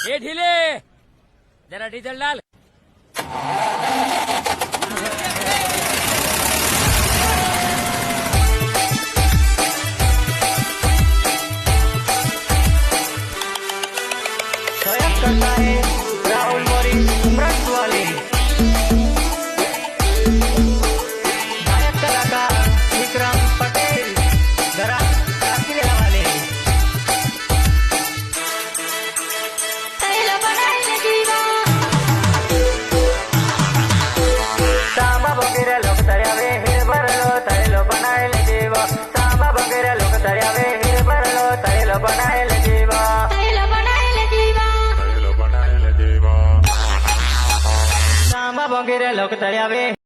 એ ઢીલે જરા ડીઝલ ડાલ. स्वयं करता है राहुल मोरी उमरत वाली गायक कलाकार विक्रम पटेल जरा काफिले वाले सांबा वगैरे लोक तर्यावे हिर भरलो तळेलो बनायले जीव सांबा वगैरे लोक तर्यावे हिर भरलो तळेलो बनायले जीव सांबा वगैरे लोक तळ्यावे